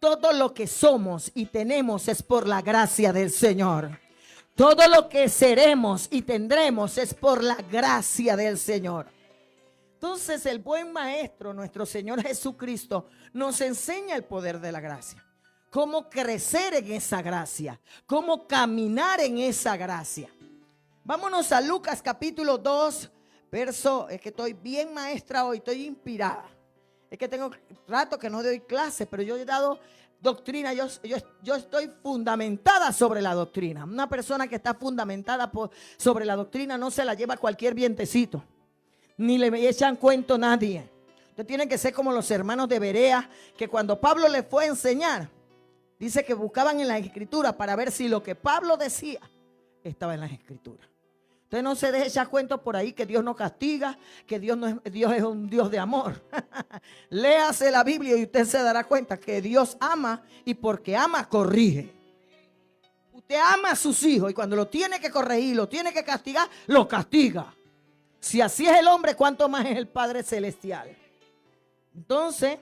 Todo lo que somos y tenemos es por la gracia del Señor. Todo lo que seremos y tendremos es por la gracia del Señor. Entonces el buen maestro, nuestro Señor Jesucristo, nos enseña el poder de la gracia. Cómo crecer en esa gracia. Cómo caminar en esa gracia. Vámonos a Lucas capítulo 2, verso, es que estoy bien maestra hoy, estoy inspirada. Es que tengo rato que no doy clases, pero yo he dado doctrina, yo estoy fundamentada sobre la doctrina. Una persona que está fundamentada sobre la doctrina no se la lleva cualquier vientecito, ni le echan cuento a nadie. Usted tiene que ser como los hermanos de Berea, que cuando Pablo les fue a enseñar, dice que buscaban en las escrituras para ver si lo que Pablo decía estaba en las escrituras. Usted no se deje echar cuentos por ahí que Dios no castiga, que Dios es un Dios de amor. Léase la Biblia y usted se dará cuenta que Dios ama y porque ama corrige. Usted ama a sus hijos y cuando lo tiene que corregir, lo tiene que castigar, lo castiga. Si así es el hombre, ¿cuánto más es el Padre Celestial? Entonces,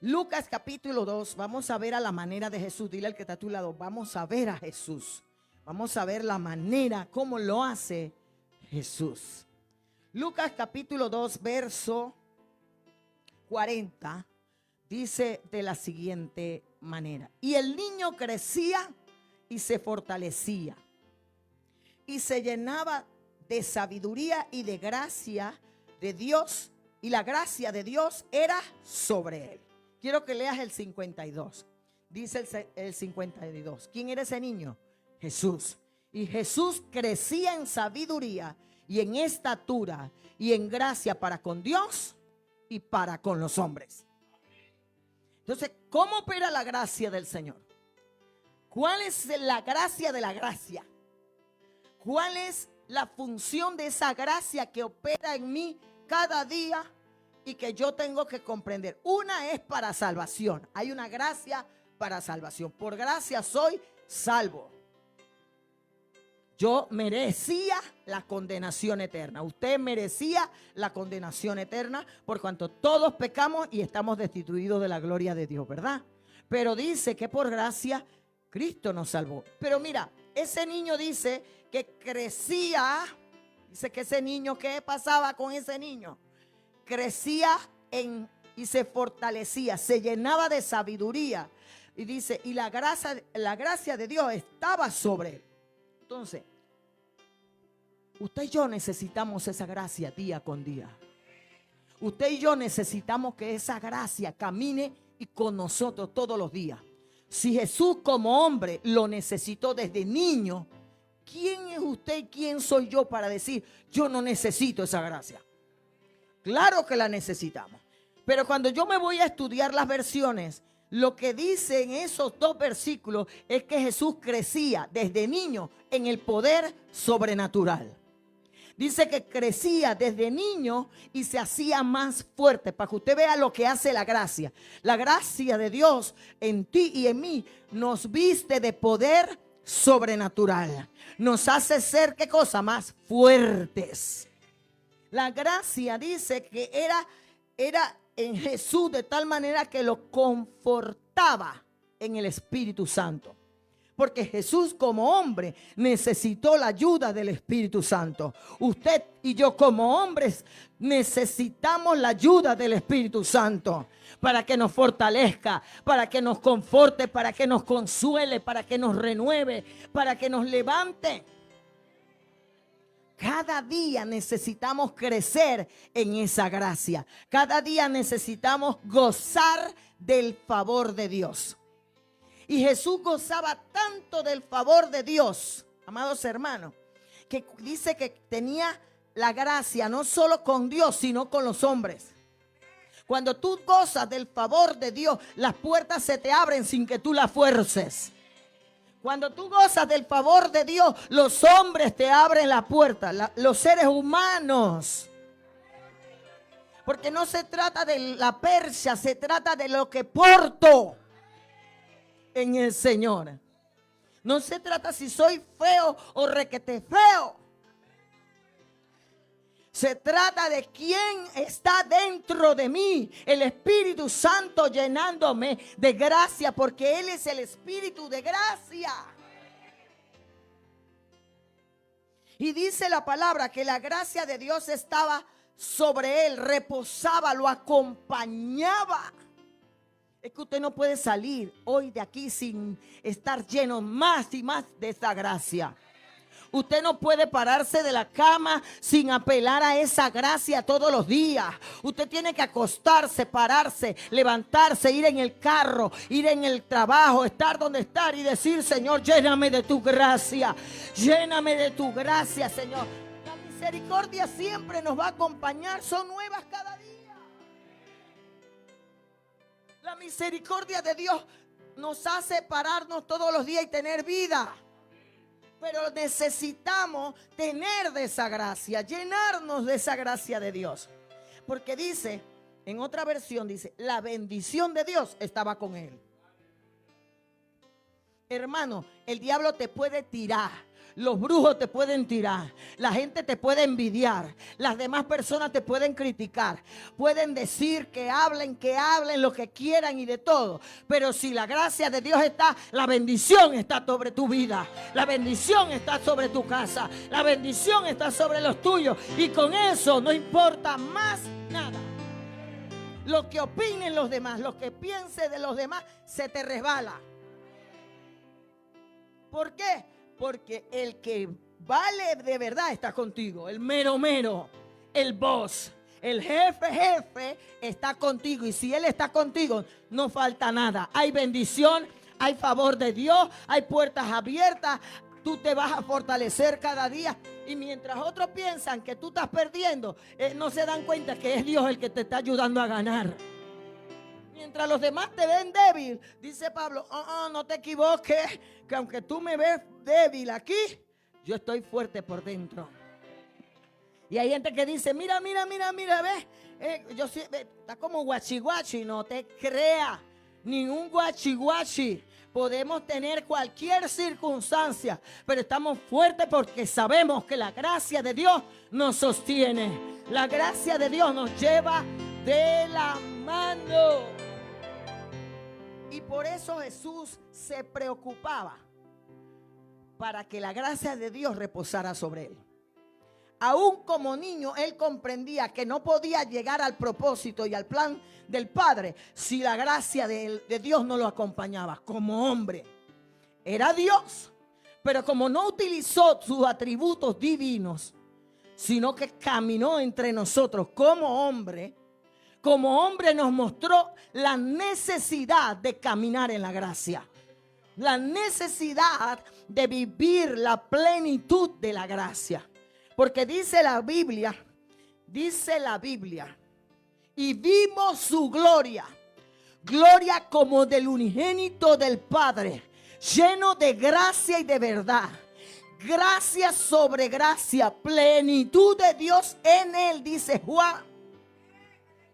Lucas capítulo 2, vamos a ver a la manera de Jesús. Dile al que está a tu lado, vamos a ver a Jesús. Vamos a ver la manera como lo hace Jesús. Lucas capítulo 2, verso 40, dice de la siguiente manera. Y el niño crecía y se fortalecía y se llenaba de sabiduría y de gracia de Dios. Y la gracia de Dios era sobre él. Quiero que leas el 52. Dice el 52. ¿Quién era ese niño? Jesús. Y Jesús crecía en sabiduría y en estatura y en gracia para con Dios y para con los hombres. Entonces, ¿cómo opera la gracia del Señor? ¿Cuál es la gracia de la gracia? ¿Cuál es la función de esa gracia que opera en mí cada día y que yo tengo que comprender? Una es para salvación. Hay una gracia para salvación. Por gracia soy salvo. Yo merecía la condenación eterna. Usted merecía la condenación eterna por cuanto todos pecamos y estamos destituidos de la gloria de Dios, ¿verdad? Pero dice que por gracia Cristo nos salvó. Pero mira, ese niño dice que crecía. Dice que ese niño, ¿qué pasaba con ese niño? Crecía y se fortalecía, se llenaba de sabiduría. Y dice, y la gracia de Dios estaba sobre él. Entonces, usted y yo necesitamos esa gracia día con día. Usted y yo necesitamos que esa gracia camine y con nosotros todos los días. Si Jesús como hombre lo necesitó desde niño, ¿quién es usted y quién soy yo para decir yo no necesito esa gracia? Claro que la necesitamos. Pero cuando yo me voy a estudiar las versiones, lo que dice en esos dos versículos es que Jesús crecía desde niño en el poder sobrenatural. Dice que crecía desde niño y se hacía más fuerte, para que usted vea lo que hace la gracia. La gracia de Dios en ti y en mí nos viste de poder sobrenatural. Nos hace ser, ¿qué cosa? Más fuertes. La gracia dice que era en Jesús de tal manera que lo confortaba en el Espíritu Santo. Porque Jesús como hombre necesitó la ayuda del Espíritu Santo. Usted y yo como hombres necesitamos la ayuda del Espíritu Santo para que nos fortalezca, para que nos conforte, para que nos consuele, para que nos renueve, para que nos levante. Cada día necesitamos crecer en esa gracia. Cada día necesitamos gozar del favor de Dios. Y Jesús gozaba tanto del favor de Dios, amados hermanos, que dice que tenía la gracia no solo con Dios, sino con los hombres. Cuando tú gozas del favor de Dios, las puertas se te abren sin que tú las fuerces. Cuando tú gozas del favor de Dios, los hombres te abren la puerta, los seres humanos. Porque no se trata de la percha, se trata de lo que porto en el Señor. No se trata si soy feo o requete feo. Se trata de quién está dentro de mí. El Espíritu Santo llenándome de gracia, porque Él es el Espíritu de gracia. Y dice la palabra que la gracia de Dios estaba sobre él, reposaba, lo acompañaba. Es que usted no puede salir hoy de aquí sin estar lleno más y más de esa gracia. Usted no puede pararse de la cama sin apelar a esa gracia todos los días. Usted tiene que acostarse, pararse, levantarse, ir en el carro, ir en el trabajo, estar donde estar y decir: Señor, lléname de tu gracia. Lléname de tu gracia, Señor. La misericordia siempre nos va a acompañar. Son nuevas cada día. La misericordia de Dios nos hace pararnos todos los días y tener vida. Pero necesitamos tener de esa gracia, llenarnos de esa gracia de Dios. Porque dice, en otra versión dice, la bendición de Dios estaba con él. Hermano, el diablo te puede tirar. Los brujos te pueden tirar, la gente te puede envidiar, las demás personas te pueden criticar, pueden decir que hablen lo que quieran y de todo. Pero si la gracia de Dios está, la bendición está sobre tu vida, la bendición está sobre tu casa, la bendición está sobre los tuyos. Y con eso no importa más nada. Lo que opinen los demás, lo que piense de los demás, se te resbala. ¿Por qué? Porque el que vale de verdad está contigo. El mero, el boss, el jefe está contigo. Y si él está contigo, no falta nada. Hay bendición, hay favor de Dios, hay puertas abiertas. Tú te vas a fortalecer cada día. Y mientras otros piensan que tú estás perdiendo, no se dan cuenta que es Dios el que te está ayudando a ganar. Mientras los demás te ven débil, dice Pablo, no te equivoques, que aunque tú me ves débil aquí, yo estoy fuerte por dentro. Y hay gente que dice, mira, ves, está como guachi, no te creas, ningún guachi. Podemos tener cualquier circunstancia, pero estamos fuertes porque sabemos que la gracia de Dios nos sostiene. La gracia de Dios nos lleva de la mano. Y por eso Jesús se preocupaba para que la gracia de Dios reposara sobre él. Aún como niño, él comprendía que no podía llegar al propósito y al plan del Padre si la gracia de Dios no lo acompañaba. Como hombre, era Dios, pero como no utilizó sus atributos divinos, sino que caminó entre nosotros como hombre nos mostró la necesidad de caminar en la gracia. La necesidad de vivir la plenitud de la gracia. Porque dice la Biblia, y vimos su gloria como del unigénito del Padre, lleno de gracia y de verdad. Gracia sobre gracia, plenitud de Dios en él, dice Juan.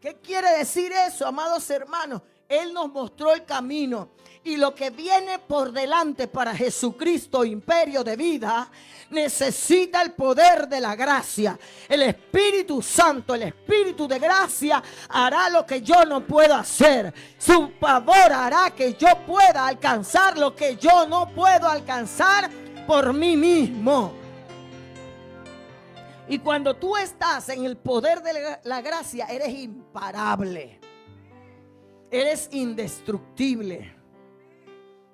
¿Qué quiere decir eso, amados hermanos? Él nos mostró el camino y lo que viene por delante para Jesucristo, imperio de vida, necesita el poder de la gracia. El Espíritu Santo, el Espíritu de gracia hará lo que yo no puedo hacer. Su favor hará que yo pueda alcanzar lo que yo no puedo alcanzar por mí mismo. Y cuando tú estás en el poder de la gracia, eres imparable. Eres indestructible.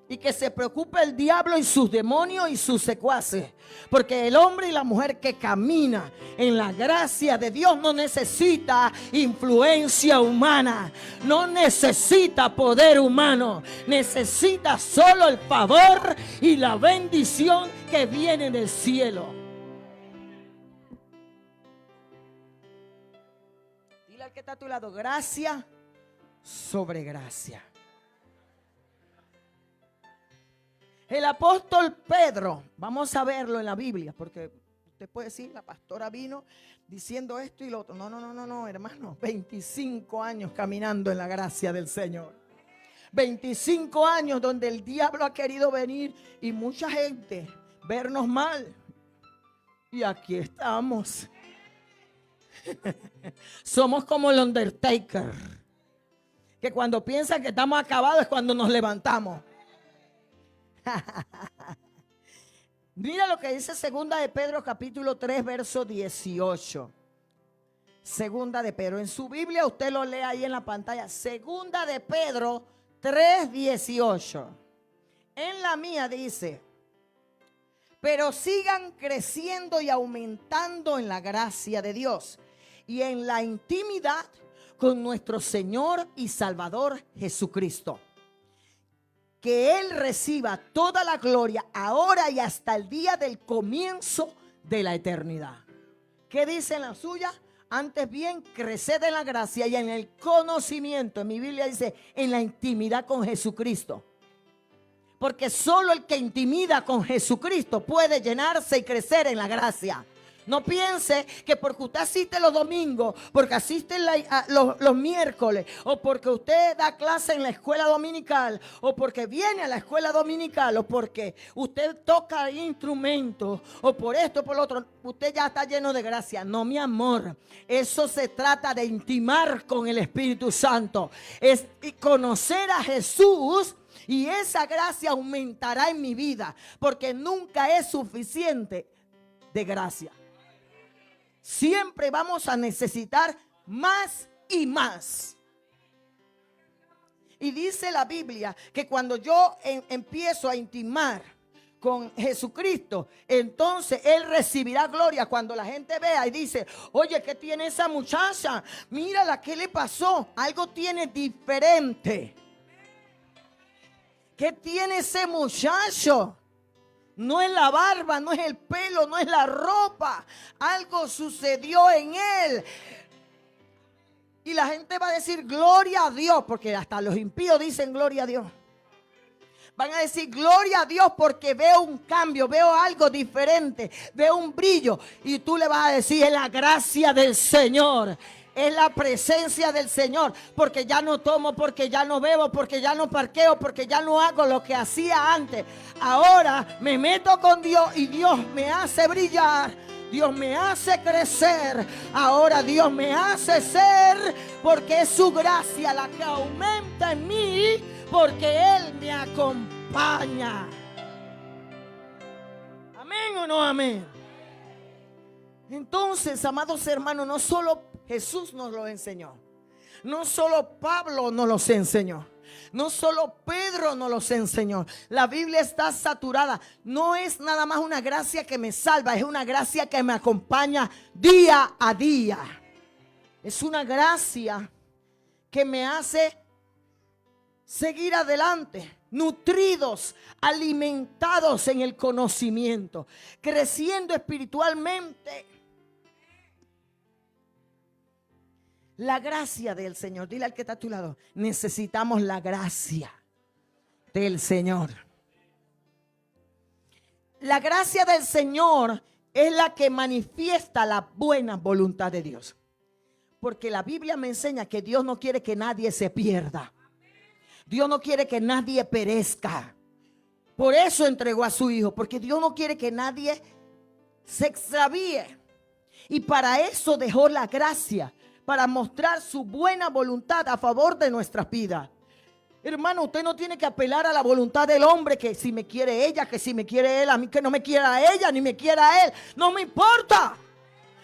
Y que se preocupe el diablo y sus demonios y sus secuaces. Porque el hombre y la mujer que camina en la gracia de Dios no necesita influencia humana. No necesita poder humano. Necesita solo el favor y la bendición que viene del cielo. Dile al que está a tu lado, gracia sobre gracia. El apóstol Pedro, vamos a verlo en la Biblia, porque usted puede decir, la pastora vino diciendo esto y lo otro. No, hermano, 25 años caminando en la gracia del Señor. 25 años donde el diablo ha querido venir y mucha gente vernos mal. Y aquí estamos. Somos como el Undertaker, que cuando piensan que estamos acabados es cuando nos levantamos. Mira lo que dice segunda de Pedro capítulo 3 verso 18. Segunda de Pedro, en su Biblia usted lo lee ahí en la pantalla. Segunda de Pedro 3, 18. En la mía dice: pero sigan creciendo y aumentando en la gracia de Dios y en la intimidad con nuestro Señor y Salvador Jesucristo. Que Él reciba toda la gloria ahora y hasta el día del comienzo de la eternidad. ¿Qué dice en la suya? Antes bien, creced en la gracia y en el conocimiento. En mi Biblia dice, en la intimidad con Jesucristo. Porque solo el que intimida con Jesucristo puede llenarse y crecer en la gracia. No piense que porque usted asiste los domingos, porque asiste los miércoles, o porque usted da clase en la escuela dominical, o porque viene a la escuela dominical, o porque usted toca instrumentos, o por esto o por lo otro, usted ya está lleno de gracia. No, mi amor, eso se trata de intimar con el Espíritu Santo. Es conocer a Jesús. Y esa gracia aumentará en mi vida, porque nunca es suficiente de gracia. Siempre vamos a necesitar más y más. Y dice la Biblia que cuando yo empiezo a intimar con Jesucristo, entonces Él recibirá gloria. Cuando la gente vea y dice: oye, ¿qué tiene esa muchacha? Mírala, ¿qué le pasó? Algo tiene diferente. ¿Qué tiene ese muchacho? No es la barba, no es el pelo, no es la ropa. Algo sucedió en él. Y la gente va a decir gloria a Dios, porque hasta los impíos dicen gloria a Dios. Van a decir gloria a Dios porque veo un cambio, veo algo diferente, veo un brillo. Y tú le vas a decir: es la gracia del Señor. Es la presencia del Señor, porque ya no tomo, porque ya no bebo, porque ya no parqueo, porque ya no hago lo que hacía antes. Ahora me meto con Dios y Dios me hace brillar, Dios me hace crecer. Ahora Dios me hace ser, porque es su gracia la que aumenta en mí, porque Él me acompaña. ¿Amén o no amén? Entonces, amados hermanos, no solo Jesús nos lo enseñó, no solo Pablo nos los enseñó, no solo Pedro nos los enseñó. La Biblia está saturada. No es nada más una gracia que me salva, es una gracia que me acompaña día a día. Es una gracia que me hace seguir adelante, nutridos, alimentados en el conocimiento, creciendo espiritualmente. La gracia del Señor. Dile al que está a tu lado: necesitamos la gracia del Señor. La gracia del Señor es la que manifiesta la buena voluntad de Dios. Porque la Biblia me enseña que Dios no quiere que nadie se pierda. Dios no quiere que nadie perezca. Por eso entregó a su Hijo, porque Dios no quiere que nadie se extravíe. Y para eso dejó la gracia, para mostrar su buena voluntad a favor de nuestras vidas. Hermano, usted no tiene que apelar a la voluntad del hombre, que si me quiere ella, que si me quiere él, a mí que no me quiera ella, ni me quiera él. No me importa.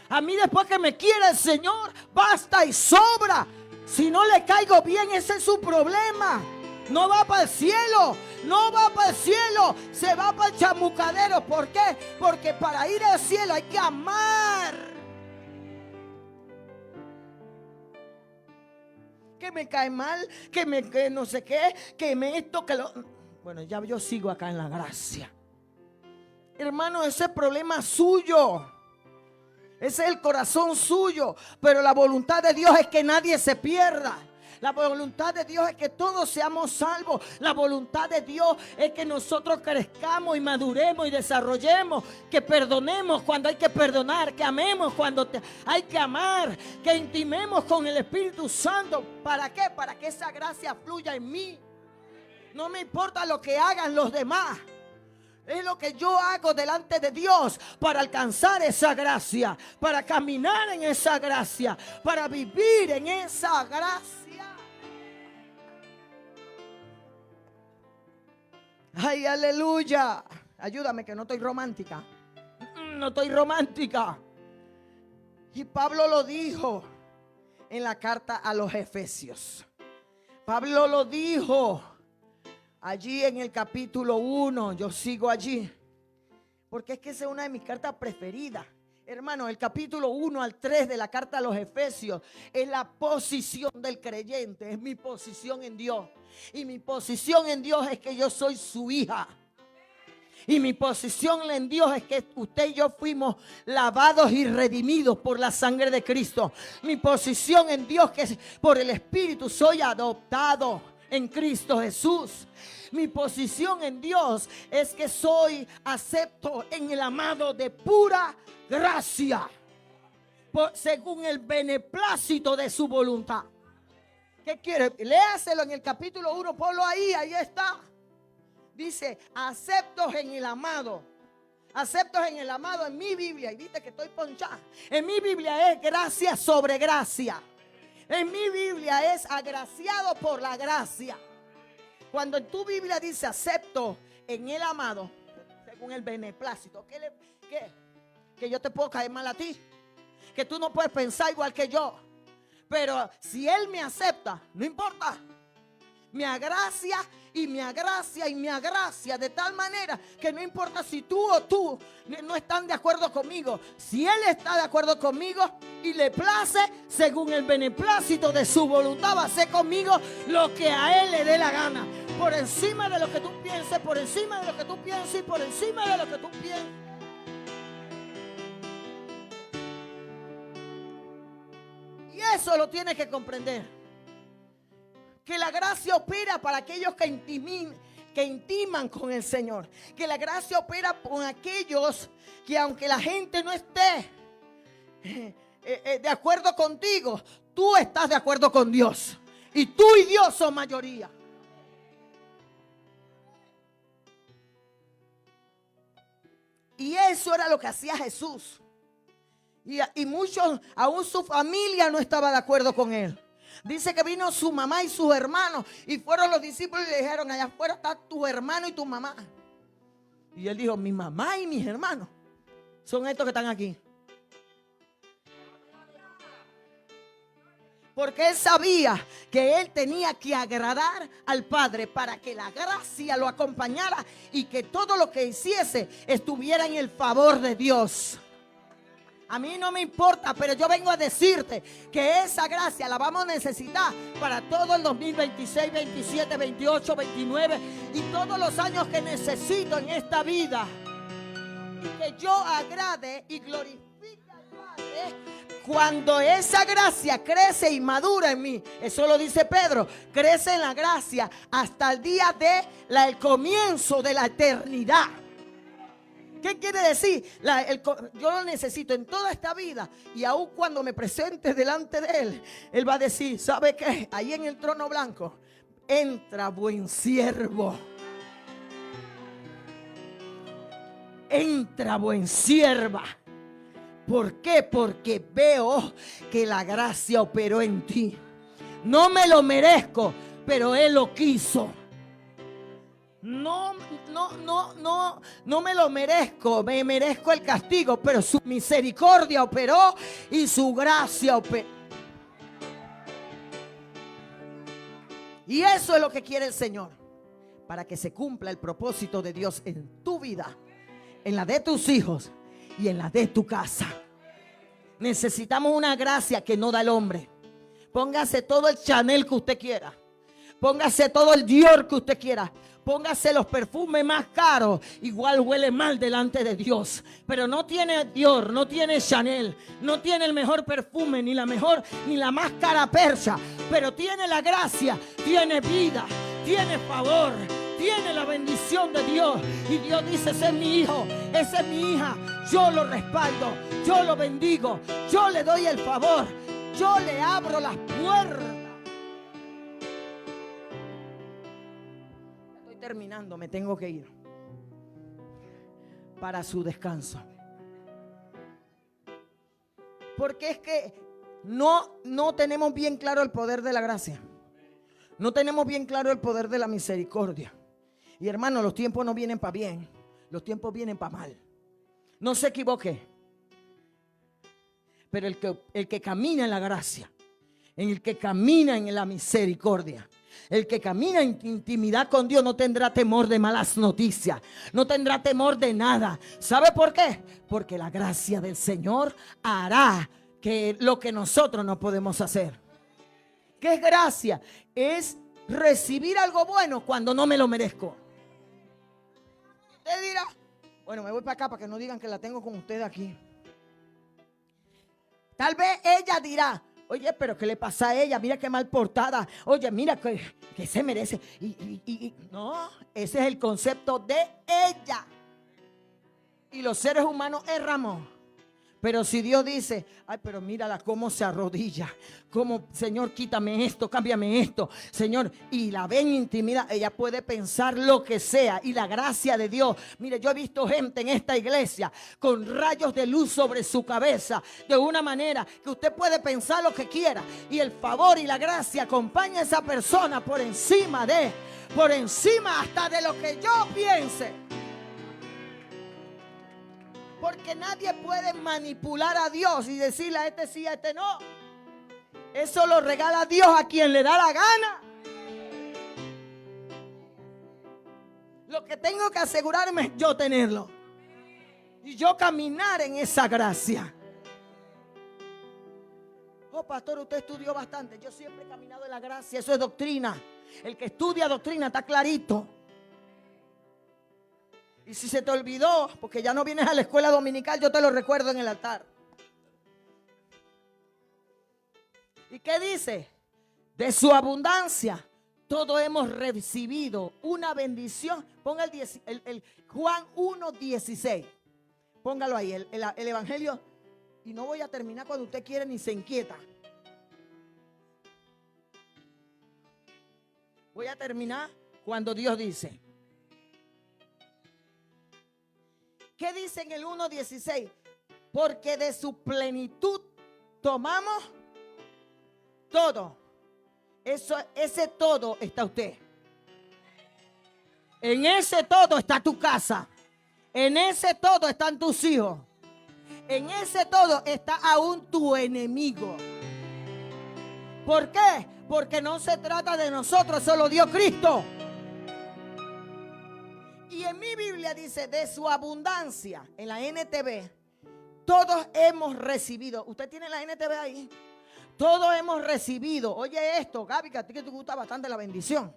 A mí después que me quiera el Señor, basta y sobra. Si no le caigo bien, ese es su problema. No va para el cielo, no va para el cielo, se va para el chamucadero. ¿Por qué? Porque para ir al cielo hay que amar. Que me cae mal, que no sé qué, que me esto, que lo... Bueno, ya yo sigo acá en la gracia. Hermano, ese es problema suyo. Ese es el corazón suyo. Pero la voluntad de Dios es que nadie se pierda. La voluntad de Dios es que todos seamos salvos. La voluntad de Dios es que nosotros crezcamos y maduremos y desarrollemos. Que perdonemos cuando hay que perdonar. Que amemos cuando hay que amar. Que intimemos con el Espíritu Santo. ¿Para qué? Para que esa gracia fluya en mí. No me importa lo que hagan los demás. lo que yo hago delante de Dios para alcanzar esa gracia, para caminar en esa gracia, para vivir en esa gracia? Ay, aleluya. Ayúdame que no estoy romántica. No estoy romántica. Y Pablo lo dijo en la carta a los Efesios. Pablo lo dijo allí en el capítulo 1. Yo sigo allí porque es que esa es una de mis cartas preferidas. Hermano, el capítulo 1 al 3 de la carta a los Efesios es la posición del creyente, es mi posición en Dios. Y mi posición en Dios es que yo soy su hija. Y mi posición en Dios es que usted y yo fuimos lavados y redimidos por la sangre de Cristo. Mi posición en Dios es que por el Espíritu soy adoptado en Cristo Jesús. Mi posición en Dios es que soy acepto en el amado de pura gracia, según el beneplácito de su voluntad. ¿Qué quiere? Léaselo en el capítulo 1, ponlo ahí está. Dice, aceptos en el amado. Aceptos en el amado en mi Biblia. Y viste que estoy ponchada. En mi Biblia es gracia sobre gracia. En mi Biblia es agraciado por la gracia. Cuando en tu Biblia dice acepto en el amado, según el beneplácito, que yo te puedo caer mal a ti, que tú no puedes pensar igual que yo, pero si Él me acepta, no importa. Me agracia y me agracia y me agracia de tal manera que no importa si tú o tú no están de acuerdo conmigo. Si Él está de acuerdo conmigo y le place, según el beneplácito de su voluntad, va a hacer conmigo lo que a Él le dé la gana. Por encima de lo que tú pienses, por encima de lo que tú pienses y por encima de lo que tú pienses. Y eso lo tienes que comprender. Que la gracia opera para aquellos que intiman con el Señor. Que la gracia opera con aquellos que aunque la gente no esté de acuerdo contigo, tú estás de acuerdo con Dios. Y tú y Dios son mayoría. Y eso era lo que hacía Jesús. Y muchos, aún su familia no estaba de acuerdo con Él. Dice que vino su mamá y sus hermanos y fueron los discípulos y le dijeron, allá afuera está tu hermano y tu mamá. Y Él dijo, mi mamá y mis hermanos son estos que están aquí. Porque Él sabía que Él tenía que agradar al Padre para que la gracia lo acompañara y que todo lo que hiciese estuviera en el favor de Dios. A mí no me importa, pero yo vengo a decirte que esa gracia la vamos a necesitar para todo el 2026, 27, 28, 29 y todos los años que necesito en esta vida. Y que yo agrade y glorifique al Padre cuando esa gracia crece y madura en mí. Eso lo dice Pedro, crece en la gracia hasta el día del comienzo de la eternidad. ¿Qué quiere decir? Yo lo necesito en toda esta vida. Y aun cuando me presente delante de Él, Él va a decir, ¿sabe qué? Ahí en el trono blanco, entra buen siervo. Entra buen sierva. ¿Por qué? Porque veo que la gracia operó en ti. No me lo merezco, pero Él lo quiso. No me lo merezco, me merezco el castigo, pero su misericordia operó y su gracia operó. Y eso es lo que quiere el Señor, para que se cumpla el propósito de Dios en tu vida, en la de tus hijos y en la de tu casa. Necesitamos una gracia que no da el hombre. Póngase todo el Chanel que usted quiera. Póngase todo el Dior que usted quiera. Póngase los perfumes más caros. Igual huele mal delante de Dios. Pero no tiene Dior, no tiene Chanel. No tiene el mejor perfume, ni la mejor, ni la más cara percha. Pero tiene la gracia, tiene vida, tiene favor, tiene la bendición de Dios. Y Dios dice, ese es mi hijo, esa es mi hija. Yo lo respaldo, yo lo bendigo, yo le doy el favor, yo le abro las puertas. Terminando, me tengo que ir. para su descanso. Porque es que no tenemos bien claro el poder de la gracia. No tenemos bien claro el poder de la misericordia. Y hermano, los tiempos no vienen para bien. Los tiempos vienen para mal. No se equivoque. Pero el que camina en la gracia, el que camina en la misericordia, el que camina en intimidad con Dios no tendrá temor de malas noticias. No tendrá temor de nada. ¿Sabe por qué? Porque la gracia del Señor hará que lo que nosotros no podemos hacer. ¿Qué es gracia? Es recibir algo bueno cuando no me lo merezco. Usted dirá, bueno, me voy para acá para que no digan que la tengo con usted aquí. Tal vez ella dirá, oye, pero ¿qué le pasa a ella? Mira qué mal portada. Oye, mira que se merece. No, ese es el concepto de ella. Y los seres humanos erramos. Pero si Dios dice, ay, pero mírala cómo se arrodilla, como, Señor, quítame esto, cámbiame esto, Señor, y la ve en intimidad, ella puede pensar lo que sea. Y la gracia de Dios, mire, yo he visto gente en esta iglesia con rayos de luz sobre su cabeza, de una manera que usted puede pensar lo que quiera, y el favor y la gracia acompaña a esa persona por encima hasta de lo que yo piense. Porque nadie puede manipular a Dios y decirle a este sí, a este no. Eso lo regala Dios a quien le da la gana. Lo que tengo que asegurarme es yo tenerlo. Y yo caminar en esa gracia. Oh, pastor, usted estudió bastante. Yo siempre he caminado en la gracia. Eso es doctrina. El que estudia doctrina está clarito. Y si se te olvidó, porque ya no vienes a la escuela dominical, yo te lo recuerdo en el altar. ¿Y qué dice? De su abundancia, todos hemos recibido una bendición. Ponga el Juan 1:16. Póngalo ahí, el evangelio. Y no voy a terminar cuando usted quiere ni se inquieta. Voy a terminar cuando Dios dice. ¿Qué dice en el 1:16? Porque de su plenitud tomamos todo. Ese todo está usted. En ese todo está tu casa. En ese todo están tus hijos. En ese todo está aún tu enemigo. ¿Por qué? Porque no se trata de nosotros, solo dio Cristo. Y en mi Biblia dice, de su abundancia, en la NTV, todos hemos recibido. ¿Usted tiene la NTV ahí? Todos hemos recibido. Oye esto, Gaby, que a ti que te gusta bastante la bendición.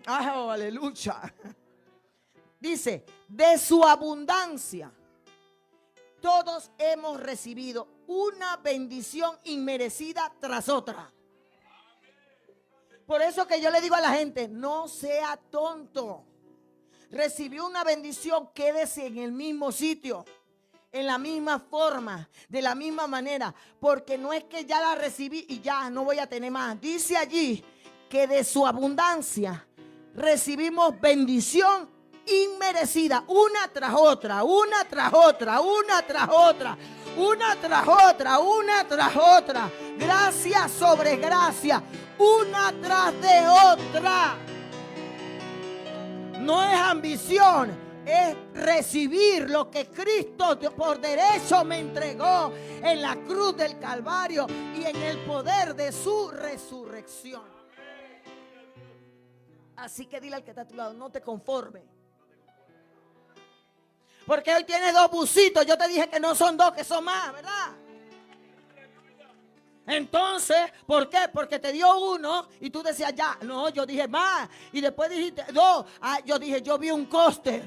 ¡Ah, aleluya! Dice, de su abundancia, todos hemos recibido una bendición inmerecida tras otra. Por eso que yo le digo a la gente, no sea tonto. Recibió una bendición, quédese en el mismo sitio, en la misma forma, de la misma manera, porque no es que ya la recibí y ya no voy a tener más. Dice allí que de su abundancia recibimos bendición inmerecida, una tras otra, una tras otra, una tras otra, una tras otra, una tras otra, gracia sobre gracia, una tras de otra. No es ambición, es recibir lo que Cristo por derecho me entregó en la cruz del Calvario y en el poder de su resurrección. Así que dile al que está a tu lado, no te conformes. Porque hoy tienes dos busitos, yo te dije que no son dos, que son más, ¿verdad? Entonces, ¿por qué? Porque te dio uno y tú decías ya. No, yo dije más. Y después dijiste dos. Yo dije, yo vi un coaster.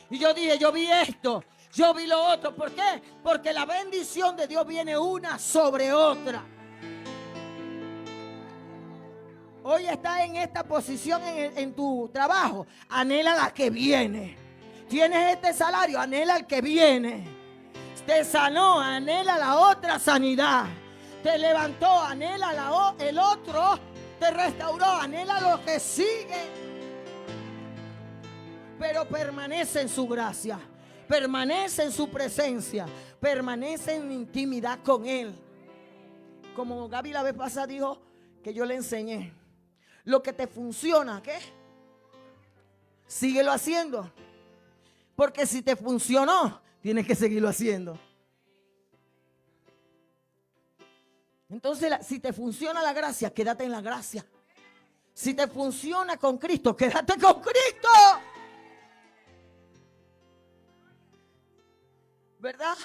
Y yo dije, yo vi esto. Yo vi lo otro. ¿Por qué? Porque la bendición de Dios viene una sobre otra. Hoy estás en esta posición en tu trabajo. Anhela la que viene. Tienes este salario, anhela el que viene. Te sanó, anhela la otra sanidad. Te levantó, anhela el otro. Te restauró, anhela lo que sigue. Pero permanece en su gracia. permanece en su presencia, permanece en intimidad con Él. Como Gaby la vez pasada dijo, que yo le enseñé, lo que te funciona, ¿qué? Síguelo haciendo. Porque si te funcionó, tienes que seguirlo haciendo. Entonces, si te funciona la gracia, quédate en la gracia. Si te funciona con Cristo, quédate con Cristo. ¿Verdad?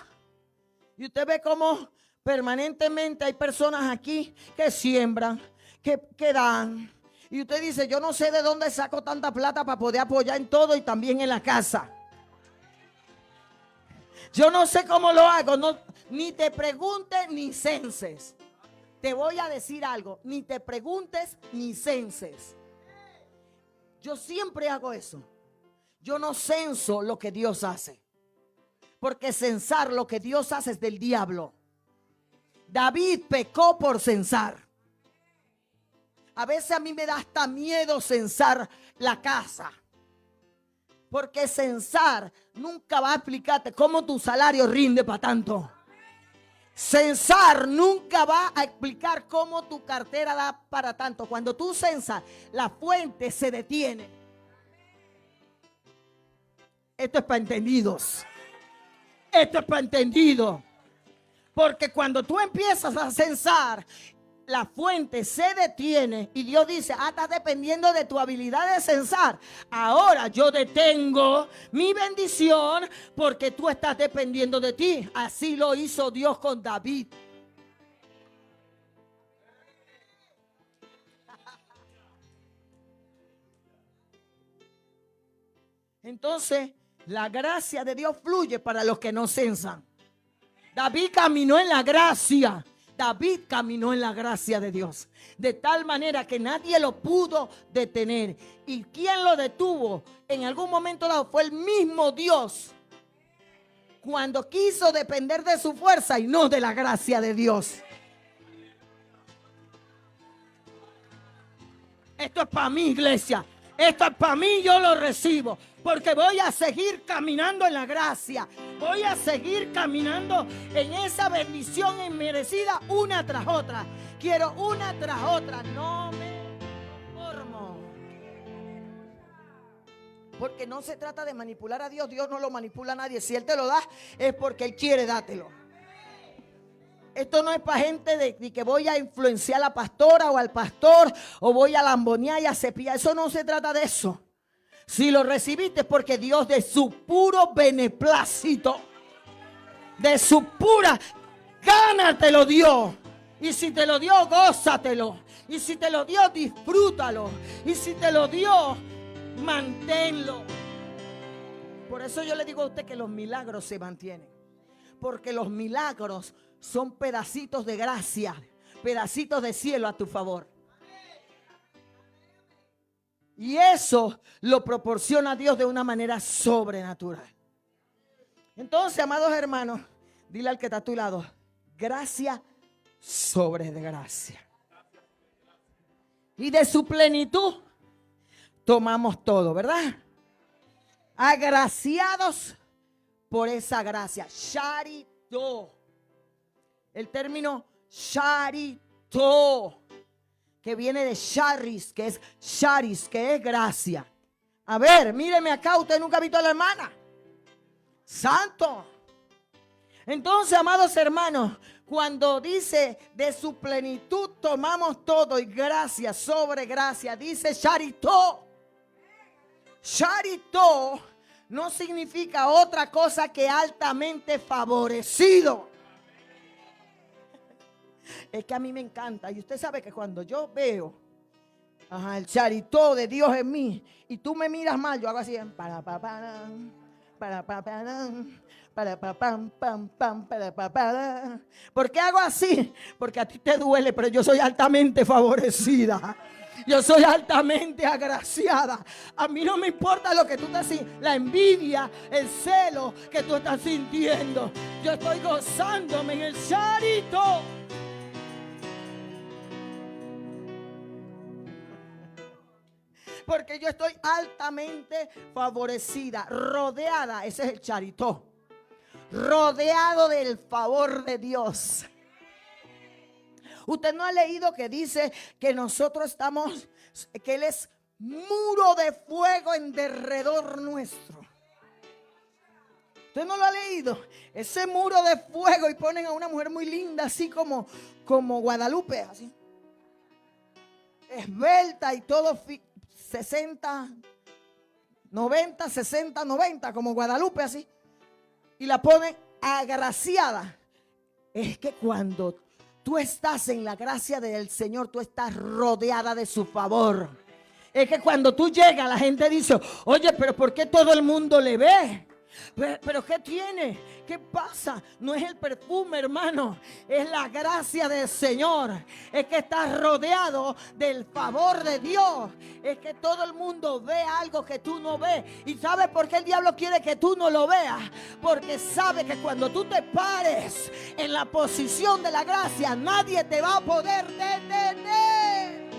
Y usted ve cómo permanentemente hay personas aquí que siembran, que dan. Y usted dice, yo no sé de dónde saco tanta plata para poder apoyar en todo y también en la casa. Yo no sé cómo lo hago. No, ni te preguntes ni censes. Te voy a decir algo. Ni te preguntes ni censes. Yo siempre hago eso. Yo no censo lo que Dios hace. Porque censar lo que Dios hace es del diablo. David pecó por censar. A veces a mí me da hasta miedo censar la casa. Porque censar nunca va a explicarte cómo tu salario rinde para tanto. Censar nunca va a explicar cómo tu cartera da para tanto. Cuando tú censas, la fuente se detiene. Esto es para entendidos. Esto es para entendido. Porque cuando tú empiezas a censar, la fuente se detiene y Dios dice, estás dependiendo de tu habilidad de censar. Ahora yo detengo mi bendición porque tú estás dependiendo de ti. Así lo hizo Dios con David. Entonces, la gracia de Dios fluye para los que no censan. David caminó en la gracia. David caminó en la gracia de Dios. De tal manera que nadie lo pudo detener. ¿Y quién lo detuvo? En algún momento dado fue el mismo Dios. Cuando quiso depender de su fuerza y no de la gracia de Dios. Esto es para mí, iglesia. Esto es para mí, yo lo recibo. Porque voy a seguir caminando en la gracia. Voy a seguir caminando en esa bendición inmerecida una tras otra. Quiero una tras otra. No me conformo. Porque no se trata de manipular a Dios. Dios no lo manipula a nadie. Si Él te lo da, es porque Él quiere dártelo. Esto no es para gente de que voy a influenciar a la pastora o al pastor o voy a lambonear y a cepillar. Eso no se trata de eso. Si lo recibiste porque Dios de su puro beneplácito, de su pura gana te lo dio. Y si te lo dio, gózatelo. Y si te lo dio, disfrútalo. Y si te lo dio, manténlo. Por eso yo le digo a usted que los milagros se mantienen. Porque los milagros son pedacitos de gracia, pedacitos de cielo a tu favor. Y eso lo proporciona Dios de una manera sobrenatural. Entonces, amados hermanos, dile al que está a tu lado, gracia sobre de gracia. Y de su plenitud tomamos todo, ¿verdad? Agraciados por esa gracia. Charito. El término charito, que viene de charis, que es gracia. A ver, míreme acá, usted nunca ha visto a la hermana. Santo. Entonces, amados hermanos, cuando dice de su plenitud tomamos todo y gracia sobre gracia, dice charito. Charito no significa otra cosa que altamente favorecido. Es que a mí me encanta. Y usted sabe que cuando yo veo el charito de Dios en mí y tú me miras mal, yo hago así. ¿Por qué hago así? Porque a ti te duele, pero yo soy altamente favorecida. Yo soy altamente agraciada. A mí no me importa lo que tú estás sintiendo, la envidia, el celo que tú estás sintiendo. Yo estoy gozándome en el charito. porque yo estoy altamente favorecida, rodeada, ese es el charitó, rodeado del favor de Dios. Usted no ha leído que dice que nosotros estamos, que Él es muro de fuego en derredor nuestro. Usted no lo ha leído, ese muro de fuego, y ponen a una mujer muy linda, así como Guadalupe, así esbelta y todo 60, 90, 60, 90, como Guadalupe así, y la ponen agraciada. Es que cuando tú estás en la gracia del Señor, tú estás rodeada de su favor. Es que cuando tú llegas, la gente dice, oye, pero ¿por qué todo el mundo le ve? Pero ¿qué tiene? ¿Qué pasa? No es el perfume, hermano, es la gracia del Señor. Es que estás rodeado del favor de Dios. Es que todo el mundo ve algo que tú no ves. ¿Y sabes por qué el diablo quiere que tú no lo veas? Porque sabe que cuando tú te pares en la posición de la gracia, nadie te va a poder detener.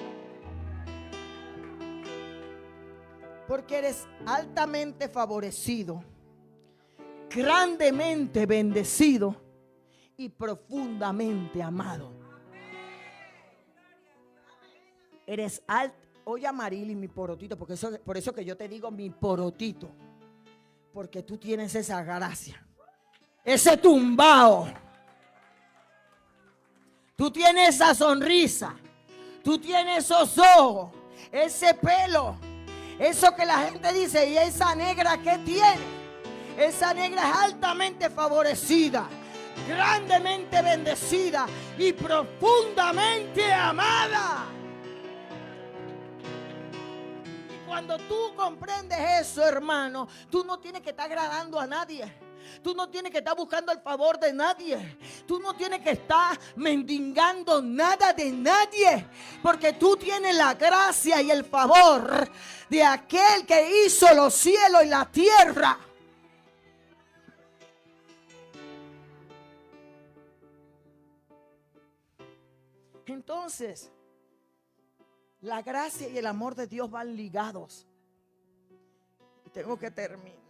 Porque eres altamente favorecido, grandemente bendecido y profundamente amado. Eres alto. Oye a Marily, mi porotito, porque por eso que yo te digo mi porotito, porque tú tienes esa gracia, ese tumbao, tú tienes esa sonrisa, tú tienes esos ojos, ese pelo, eso que la gente dice, y esa negra que tiene. Esa negra es altamente favorecida, grandemente bendecida y profundamente amada. Y cuando tú comprendes eso, hermano, tú no tienes que estar agradando a nadie. Tú no tienes que estar buscando el favor de nadie. Tú no tienes que estar mendigando nada de nadie. Porque tú tienes la gracia y el favor de aquel que hizo los cielos y la tierra. Entonces, la gracia y el amor de Dios van ligados. Tengo que terminar.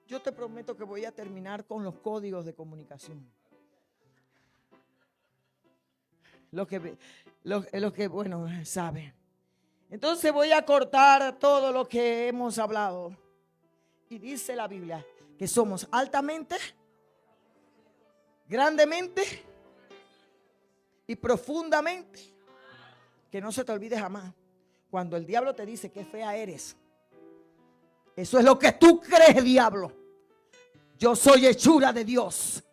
Yo te prometo que voy a terminar con los códigos de comunicación. Lo que bueno, saben. Entonces voy a cortar todo lo que hemos hablado. Y dice la Biblia que somos altamente, grandemente y profundamente. Que no se te olvide jamás. Cuando el diablo te dice que fea eres, eso es lo que tú crees, diablo. Yo soy hechura de Dios,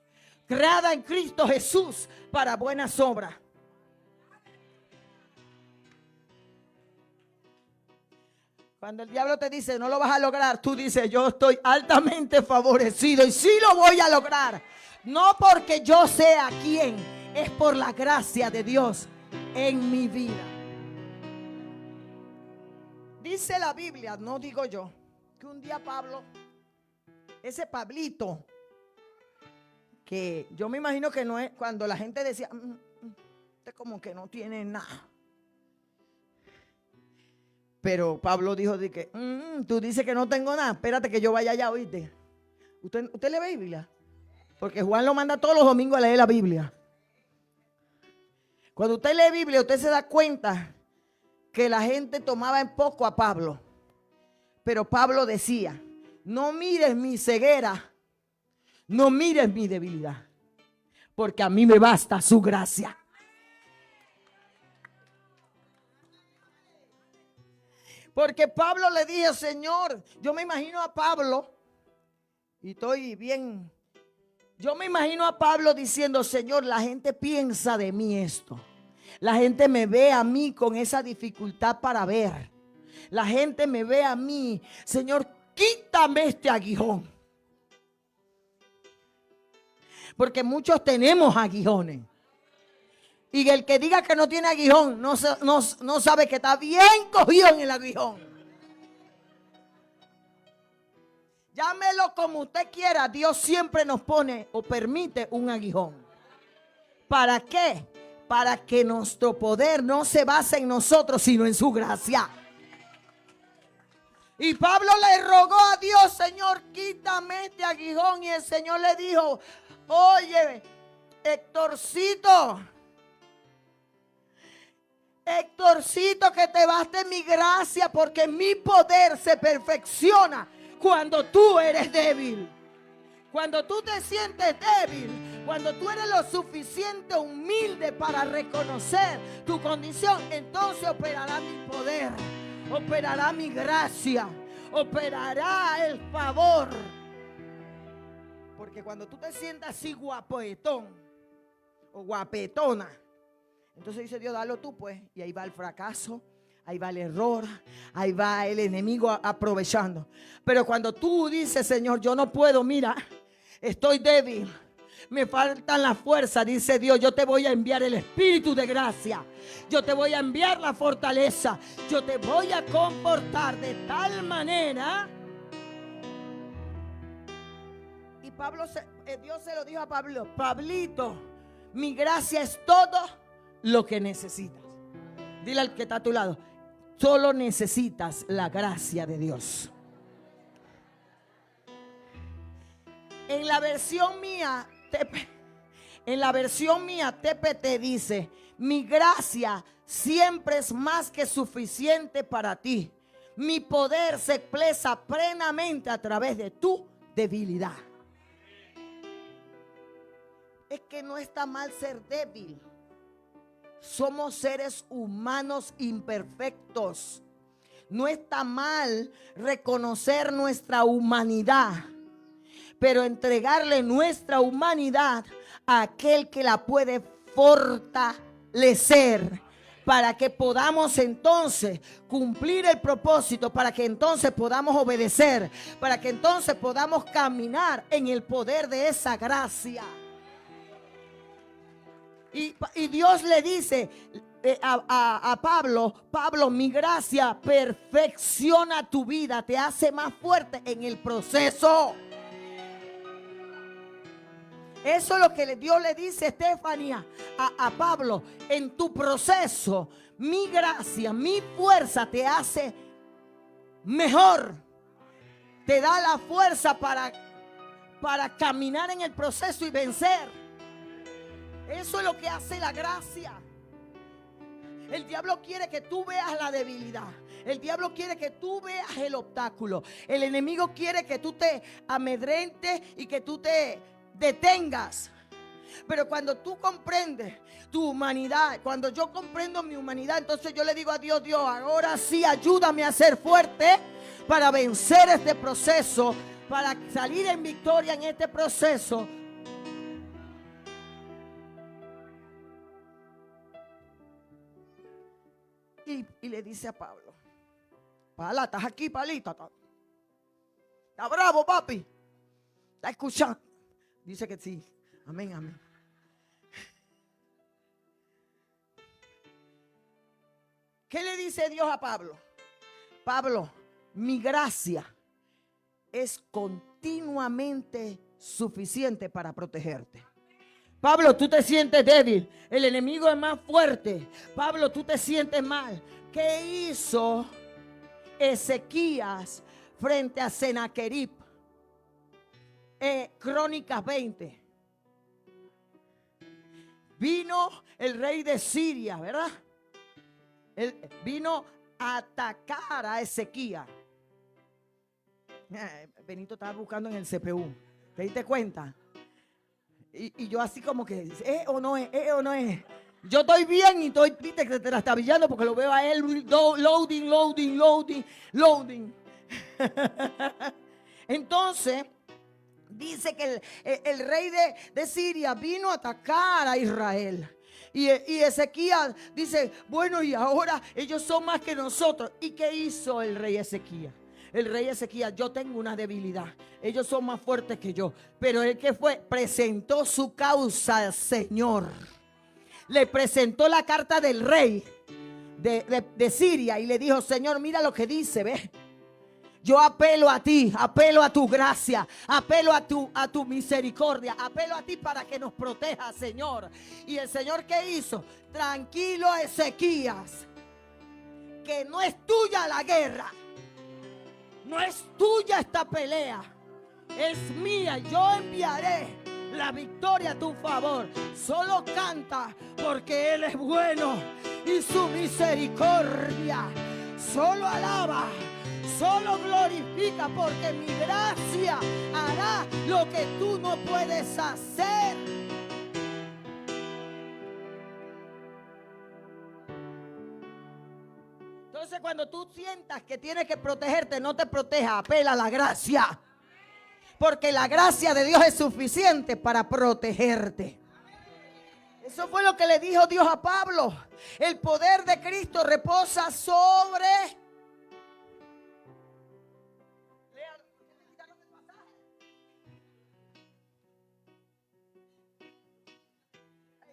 creada en Cristo Jesús para buenas obras. Cuando el diablo te dice no lo vas a lograr, tú dices yo estoy altamente favorecido y sí lo voy a lograr. No porque yo sea quien, es por la gracia de Dios en mi vida. Dice la Biblia, no digo yo, que un día Pablo, ese Pablito, que yo me imagino que no es, cuando la gente decía, usted como que no tiene nada. Pero Pablo dijo de que, tú dices que no tengo nada, espérate que yo vaya allá, oíste. ¿Usted lee Biblia? Porque Juan lo manda todos los domingos a leer la Biblia. Cuando usted lee Biblia, usted se da cuenta que la gente tomaba en poco a Pablo. Pero Pablo decía, no mires mi ceguera, no mires mi debilidad, porque a mí me basta su gracia. Porque Pablo le dijo, Señor, yo me imagino a Pablo, y estoy bien, yo me imagino a Pablo diciendo, Señor, la gente piensa de mí esto. La gente me ve a mí con esa dificultad para ver. La gente me ve a mí, Señor, quítame este aguijón. Porque muchos tenemos aguijones. Y el que diga que no tiene aguijón, no sabe que está bien cogido en el aguijón. Llámelo como usted quiera, Dios siempre nos pone o permite un aguijón. ¿Para qué? para que nuestro poder no se base en nosotros, sino en su gracia. Y Pablo le rogó a Dios: Señor, quítame este aguijón. Y el Señor le dijo: oye, Héctorcito, que te baste mi gracia, porque mi poder se perfecciona cuando tú eres débil. Cuando tú te sientes débil, cuando tú eres lo suficiente humilde para reconocer tu condición, entonces operará mi poder, operará mi gracia, operará el favor. Porque cuando tú te sientas así guapetón o guapetona, entonces dice Dios: dalo tú pues. Y ahí va el fracaso, ahí va el error, ahí va el enemigo aprovechando. Pero cuando tú dices: Señor, yo no puedo, mira, estoy débil, me faltan las fuerzas, dice Dios: yo te voy a enviar el espíritu de gracia, yo te voy a enviar la fortaleza, yo te voy a comportar de tal manera. Y Dios se lo dijo a Pablo: Pablito, mi gracia es todo lo que necesitas. Dile al que está a tu lado: solo necesitas la gracia de Dios. En la versión mía TPT dice: mi gracia siempre es más que suficiente para ti. Mi poder se expresa plenamente a través de tu debilidad. Es que no está mal ser débil. Somos seres humanos imperfectos. No está mal reconocer nuestra humanidad, pero entregarle nuestra humanidad a aquel que la puede fortalecer, para que podamos entonces cumplir el propósito, para que entonces podamos obedecer, para que entonces podamos caminar en el poder de esa gracia. Y Dios le dice a Pablo: Pablo, mi gracia perfecciona tu vida, te hace más fuerte en el proceso. Eso es lo que Dios le dice, Estefanía, a Pablo: en tu proceso, mi gracia, mi fuerza te hace mejor. Te da la fuerza para caminar en el proceso y vencer. Eso es lo que hace la gracia. El diablo quiere que tú veas la debilidad. El diablo quiere que tú veas el obstáculo. El enemigo quiere que tú te amedrentes y que tú te detengas. Pero cuando tú comprendes tu humanidad, cuando yo comprendo mi humanidad, entonces yo le digo a Dios: Dios, ahora sí ayúdame a ser fuerte para vencer este proceso, para salir en victoria en este proceso. Y le dice a Pablo: Pala, ¿estás aquí, Palita? ¿Está bravo, papi? ¿Está escuchando? Dice que sí. Amén, amén. ¿Qué le dice Dios a Pablo? Pablo, mi gracia es continuamente suficiente para protegerte. Pablo, tú te sientes débil, el enemigo es más fuerte. Pablo, tú te sientes mal. ¿Qué hizo Ezequías frente a Sennacherib? Crónicas 20. Vino el rey de Siria, ¿verdad? Vino a atacar a Ezequías. Benito estaba buscando en el CPU. ¿Te diste cuenta? Y yo así como que, o no es, o no es. Yo estoy bien y estoy, viste, que te la está brillando porque lo veo a él loading. Entonces, dice que el rey de Siria vino a atacar a Israel. Y Ezequías dice: bueno, y ahora ellos son más que nosotros. ¿Y qué hizo el rey Ezequías? El rey Ezequías: yo tengo una debilidad, ellos son más fuertes que yo. Pero el que fue, presentó su causa al Señor. Le presentó la carta del rey de Siria y le dijo: Señor, mira lo que dice, ¿ves? Yo apelo a ti, apelo a tu gracia, apelo a tu misericordia, apelo a ti para que nos proteja, Señor. Y el Señor, ¿qué hizo? Tranquilo, Ezequías, que no es tuya la guerra, no es tuya esta pelea, es mía. Yo enviaré la victoria a tu favor. Solo canta porque Él es bueno y su misericordia. Solo alaba, solo glorifica, porque mi gracia hará lo que tú no puedes hacer. Entonces, cuando tú sientas que tienes que protegerte, no te proteja, apela a la gracia. Porque la gracia de Dios es suficiente para protegerte. Eso fue lo que le dijo Dios a Pablo. El poder de Cristo reposa sobre...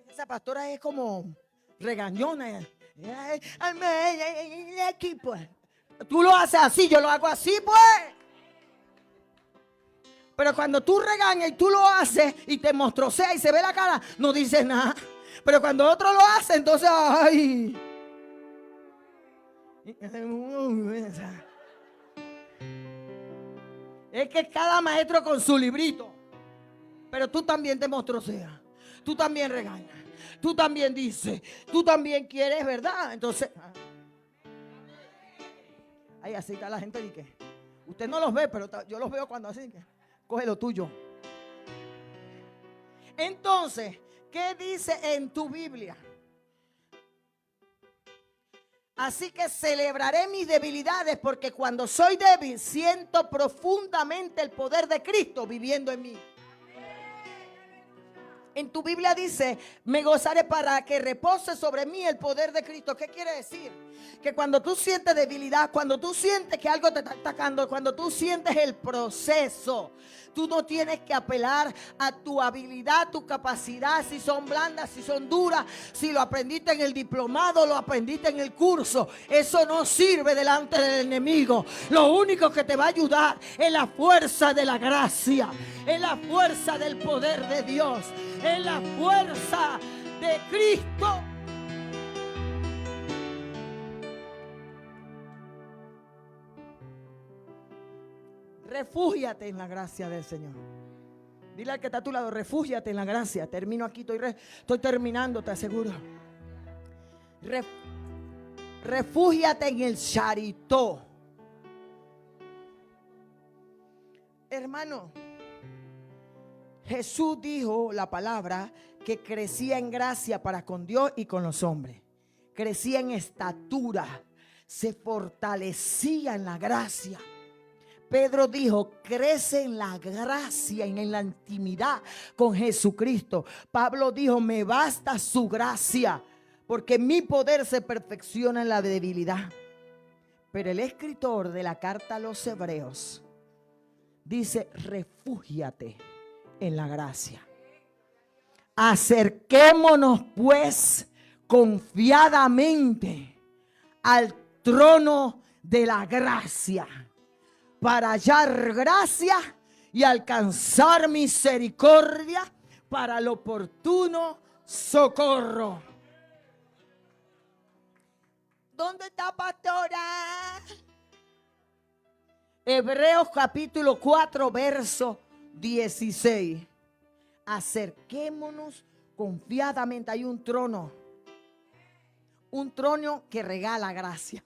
Esa pastora es como regañona. Aquí pues. Tú lo haces así, yo lo hago así pues. Pero cuando tú regañas y tú lo haces y te mostrosea y se ve la cara, no dices nada. Pero cuando otro lo hace, entonces, ay. Es que cada maestro con su librito. Pero tú también te mostroseas. Tú también regañas. Tú también dices. Tú también quieres, ¿verdad? Entonces, ay, así está la gente de que usted no los ve, pero yo los veo cuando así que coge lo tuyo. Entonces, ¿qué dice en tu Biblia? Así que celebraré mis debilidades, porque cuando soy débil siento profundamente el poder de Cristo viviendo en mí. En tu Biblia dice, me gozaré para que repose sobre mí el poder de Cristo. ¿Qué quiere decir? Que cuando tú sientes debilidad, cuando tú sientes que algo te está atacando, cuando tú sientes el proceso, tú no tienes que apelar a tu habilidad, tu capacidad, si son blandas, si son duras, si lo aprendiste en el diplomado, lo aprendiste en el curso. Eso no sirve delante del enemigo. Lo único que te va a ayudar es la fuerza de la gracia, es la fuerza del poder de Dios, es la fuerza de Cristo. Refúgiate en la gracia del Señor. Dile al que está a tu lado, refúgiate en la gracia. Termino aquí, estoy terminando, te aseguro. Refúgiate en el charito. Hermano, Jesús dijo la palabra que crecía en gracia para con Dios y con los hombres. Crecía en estatura, se fortalecía en la gracia. Pedro dijo, crece en la gracia, en la intimidad con Jesucristo. Pablo dijo, me basta su gracia, porque mi poder se perfecciona en la debilidad. Pero el escritor de la carta a los Hebreos dice, refúgiate en la gracia. Acerquémonos pues confiadamente al trono de la gracia, para hallar gracia y alcanzar misericordia para el oportuno socorro. ¿Dónde está, pastora? Hebreos capítulo 4, verso 16. Acerquémonos confiadamente. Hay un trono que regala gracia.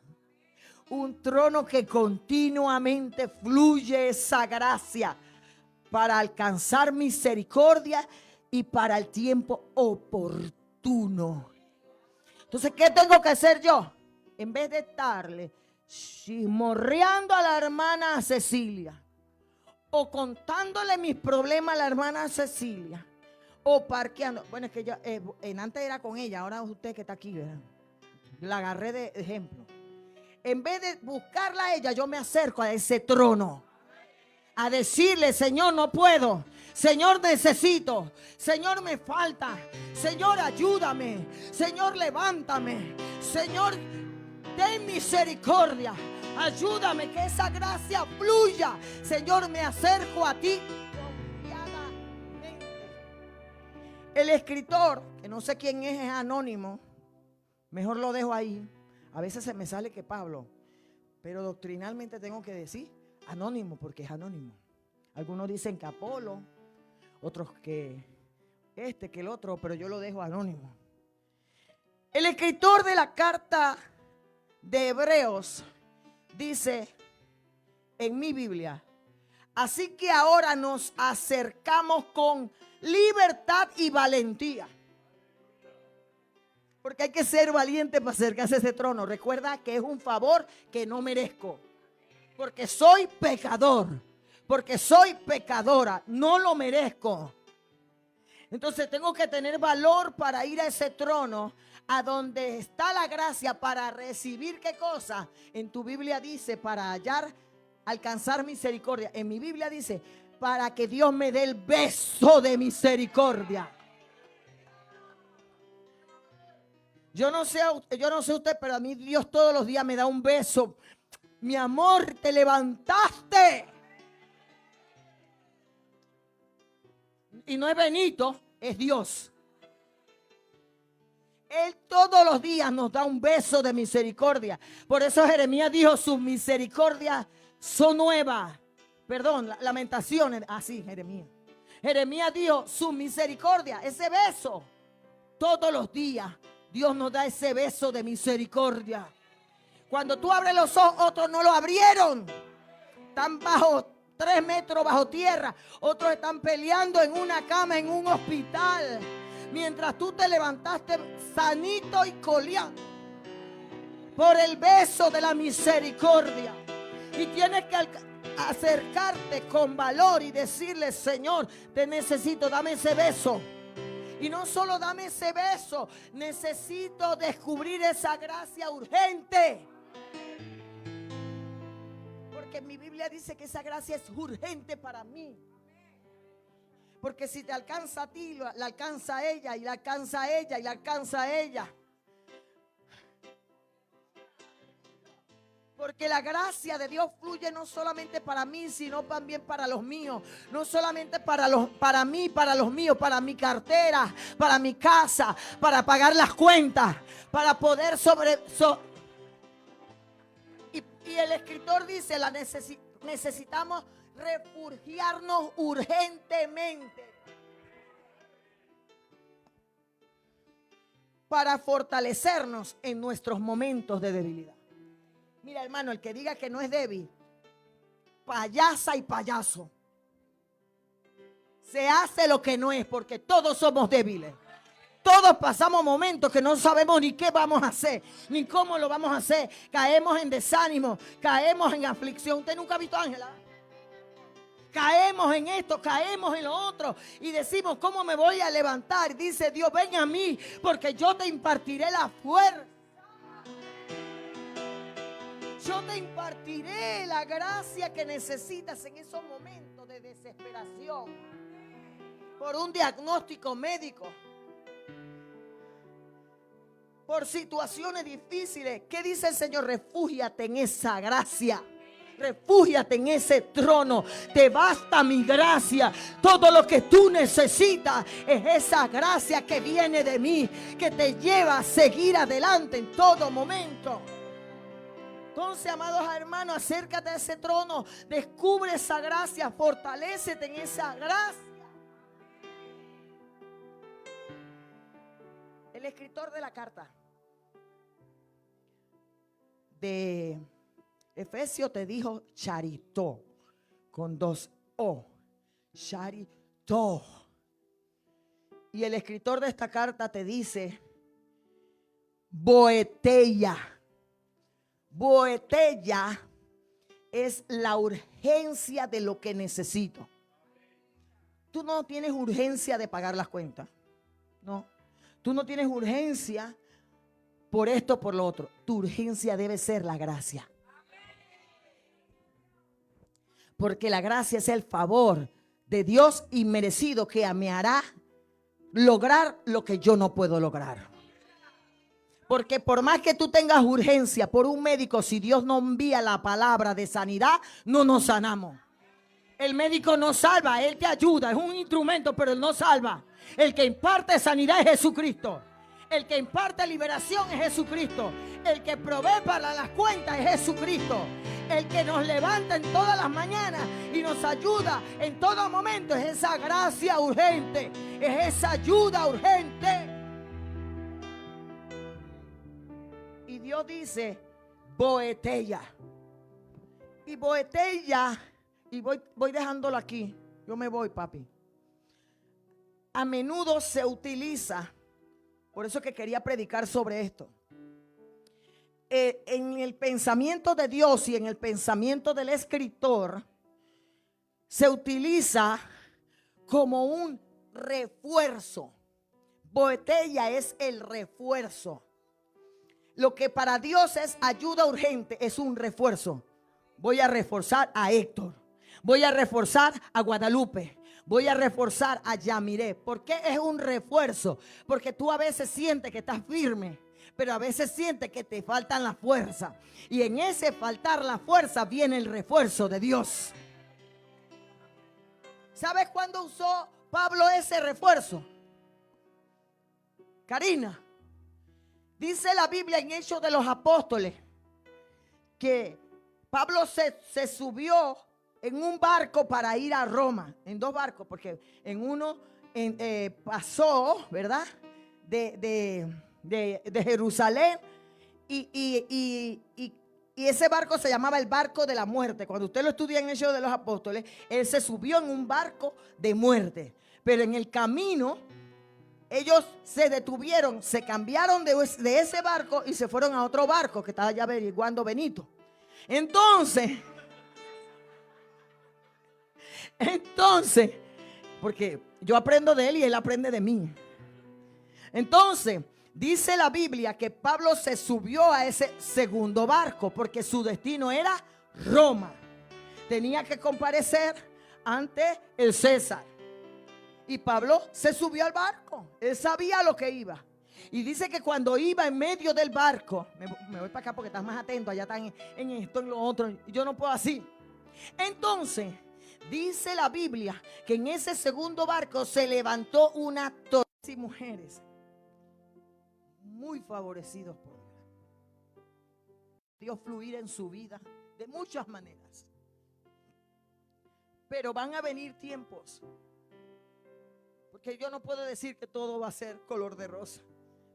Un trono que continuamente fluye esa gracia para alcanzar misericordia y para el tiempo oportuno. Entonces, ¿qué tengo que hacer yo? En vez de estarle chismorreando a la hermana Cecilia, o contándole mis problemas a la hermana Cecilia, o parqueando. Bueno, es que yo antes era con ella, ahora usted que está aquí, ¿verdad? La agarré de ejemplo. En vez de buscarla a ella, yo me acerco a ese trono a decirle, Señor, no puedo. Señor, necesito. Señor, me falta. Señor, ayúdame. Señor, levántame. Señor, ten misericordia. Ayúdame que esa gracia fluya. Señor, me acerco a ti confiadamente. El escritor, que no sé quién es anónimo. Mejor lo dejo ahí. A veces se me sale que Pablo, pero doctrinalmente tengo que decir anónimo porque es anónimo. Algunos dicen que Apolo, otros que que el otro, pero yo lo dejo anónimo. El escritor de la carta de Hebreos dice en mi Biblia: así que ahora nos acercamos con libertad y valentía. Porque hay que ser valiente para acercarse a ese trono. Recuerda que es un favor que no merezco. Porque soy pecador. Porque soy pecadora. No lo merezco. Entonces tengo que tener valor para ir a ese trono, a donde está la gracia para recibir ¿qué cosa? En tu Biblia dice para alcanzar misericordia. En mi Biblia dice para que Dios me dé el beso de misericordia. Yo no sé usted, pero a mí Dios todos los días me da un beso. Mi amor, te levantaste. Y no es Benito, es Dios. Él todos los días nos da un beso de misericordia. Por eso Jeremías dijo, sus misericordias son nuevas. Perdón, Lamentaciones. Así, Jeremías. Jeremías dijo, su misericordia, ese beso. Todos los días Dios nos da ese beso de misericordia. Cuando tú abres los ojos, otros no lo abrieron. Están bajo 3 metros bajo tierra. Otros están peleando en una cama en un hospital. Mientras tú te levantaste sanito y coleando por el beso de la misericordia. Y tienes que acercarte con valor y decirle: Señor, te necesito, dame ese beso. Y no solo dame ese beso, necesito descubrir esa gracia urgente. Porque mi Biblia dice que esa gracia es urgente para mí. Porque si te alcanza a ti, la alcanza a ella, y la alcanza a ella, y la alcanza a ella. Porque la gracia de Dios fluye no solamente para mí, sino también para los míos. No solamente para mí, para los míos, para mi cartera, para mi casa, para pagar las cuentas, para poder y el escritor dice, necesitamos refugiarnos urgentemente para fortalecernos en nuestros momentos de debilidad. Mira, hermano, el que diga que no es débil, payasa y payaso. Se hace lo que no es, porque todos somos débiles. Todos pasamos momentos que no sabemos ni qué vamos a hacer, ni cómo lo vamos a hacer. Caemos en desánimo, caemos en aflicción. ¿Usted nunca ha visto a Ángela? Caemos en esto, caemos en lo otro y decimos, ¿cómo me voy a levantar? Y dice Dios, ven a mí, porque yo te impartiré la fuerza. Yo te impartiré la gracia que necesitas en esos momentos de desesperación por un diagnóstico médico, por situaciones difíciles. ¿Qué dice el Señor? Refúgiate en esa gracia. Refúgiate en ese trono. Te basta mi gracia. Todo lo que tú necesitas es esa gracia que viene de mí, que te lleva a seguir adelante en todo momento. Entonces, amados hermanos, acércate a ese trono, descubre esa gracia, fortalécete en esa gracia. El escritor de la carta de Efesios te dijo charito, con 2 O, charito. Y el escritor de esta carta te dice boetella. Boetella es la urgencia de lo que necesito. Tú no tienes urgencia de pagar las cuentas. No. Tú no tienes urgencia por esto, por lo otro. Tu urgencia debe ser la gracia. Porque la gracia es el favor de Dios inmerecido que me hará lograr lo que yo no puedo lograr. Porque por más que tú tengas urgencia por un médico, si Dios no envía la palabra de sanidad, no nos sanamos. El médico no salva, Él te ayuda, es un instrumento, pero Él no salva. El que imparte sanidad es Jesucristo. El que imparte liberación es Jesucristo. El que provee para las cuentas es Jesucristo. El que nos levanta en todas las mañanas y nos ayuda en todo momento es esa gracia urgente, es esa ayuda urgente. Y Dios dice, Boetella. Y Boetella, y voy dejándolo aquí. Yo me voy, papi. A menudo se utiliza, por eso que quería predicar sobre esto. En el pensamiento de Dios y en el pensamiento del escritor, se utiliza como un refuerzo. Boetella es el refuerzo. Lo que para Dios es ayuda urgente es un refuerzo. Voy a reforzar a Héctor. Voy a reforzar a Guadalupe. Voy a reforzar a Yamiré. ¿Por qué es un refuerzo? Porque tú a veces sientes que estás firme, pero a veces sientes que te faltan la fuerza. Y en ese faltar la fuerza viene el refuerzo de Dios. ¿Sabes cuándo usó Pablo ese refuerzo? Karina, dice la Biblia en Hechos de los Apóstoles que Pablo se subió en un barco para ir a Roma, en dos barcos, porque en uno pasó, ¿verdad? De Jerusalén y ese barco se llamaba el barco de la muerte. Cuando usted lo estudia en Hechos de los Apóstoles, él se subió en un barco de muerte, pero en el camino ellos se detuvieron, se cambiaron de ese barco y se fueron a otro barco que estaba ya averiguando Benito. Entonces, porque yo aprendo de él y él aprende de mí. Entonces, dice la Biblia que Pablo se subió a ese segundo barco porque su destino era Roma. Tenía que comparecer ante el César. Y Pablo se subió al barco. Él sabía lo que iba. Y dice que cuando iba en medio del barco, me voy para acá porque estás más atento, allá están en esto, en lo otro, y yo no puedo así. Entonces, dice la Biblia que en ese segundo barco se levantó una tormenta y mujeres muy favorecidos por Dios. Dios fluir en su vida de muchas maneras. Pero van a venir tiempos, porque yo no puedo decir que todo va a ser color de rosa.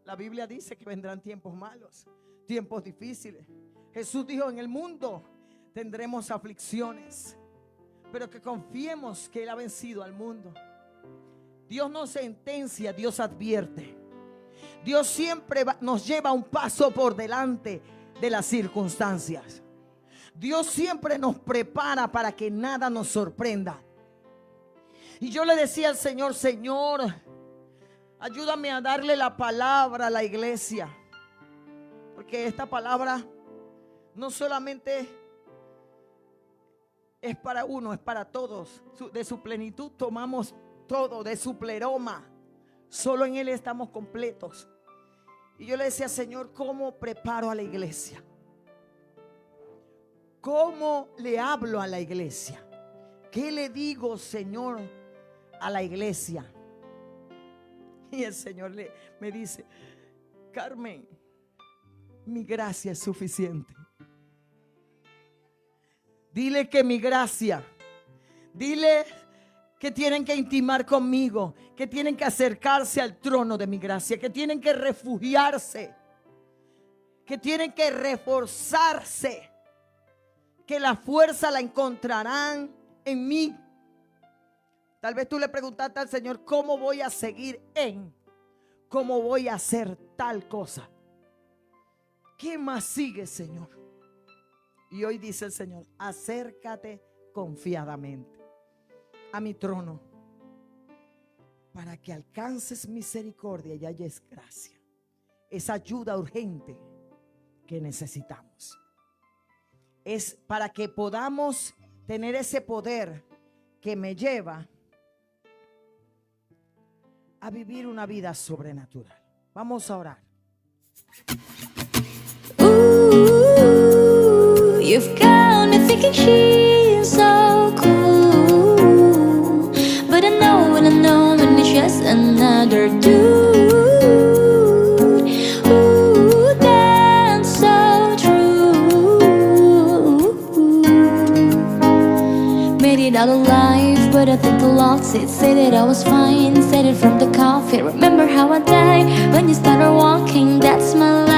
La Biblia dice que vendrán tiempos malos, tiempos difíciles. Jesús dijo, en el mundo tendremos aflicciones, pero que confiemos que Él ha vencido al mundo. Dios no sentencia, Dios advierte. Dios siempre nos lleva un paso por delante de las circunstancias. Dios siempre nos prepara para que nada nos sorprenda. Y yo le decía al Señor, Señor, ayúdame a darle la palabra a la iglesia. Porque esta palabra no solamente es para uno, es para todos. De su plenitud tomamos todo, de su pleroma. Solo en Él estamos completos. Y yo le decía, Señor, ¿cómo preparo a la iglesia? ¿Cómo le hablo a la iglesia? ¿Qué le digo, Señor, a la iglesia? Y el Señor me dice, Carmen, mi gracia es suficiente. Dile que mi gracia, dile que tienen que intimar conmigo, que tienen que acercarse al trono de mi gracia, que tienen que refugiarse, que tienen que reforzarse, que la fuerza la encontrarán en mí. Tal vez tú le preguntaste al Señor, ¿cómo voy a seguir ¿cómo voy a hacer tal cosa? ¿Qué más sigue, Señor? Y hoy dice el Señor, acércate confiadamente a mi trono para que alcances misericordia y halles gracia. Esa ayuda urgente que necesitamos. Es para que podamos tener ese poder que me lleva a vivir una vida sobrenatural. Vamos a orar. Ooh, you've got me thinking she's so cool, but I know when it's just another dude. Ooh, that's so true. Made it out alive, but I think I lost it. Said that I was fine, said it from the coffee. Remember how I died when you started walking? That's my life.